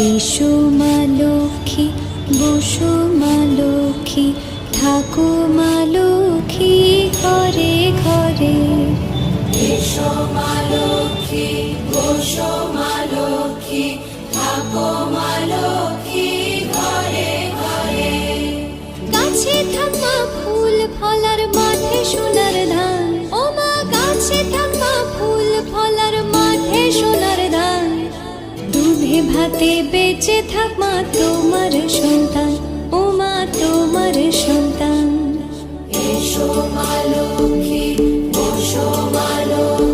এসো মা লক্ষ্মী, বসো মা লক্ষ্মী, থাকো মা লক্ষ্মী ঘরে ঘরে। এসো মা লক্ষ্মী, বসো মা লক্ষ্মী, থাকো মা লক্ষ্মী ঘরে ঘরে। গাছে থাকা ফুল ফলার মাঠে সোনার ধান, ও মা গাছে থাকা ফুল ফলার মাঠে সোনার ধান। দুধে ভাতে বেঁচে থাক মা তোমার সন্তান, ও মা তোমার সন্তান। এসো মা লক্ষ্মী, বসো মা লক্ষ্মী,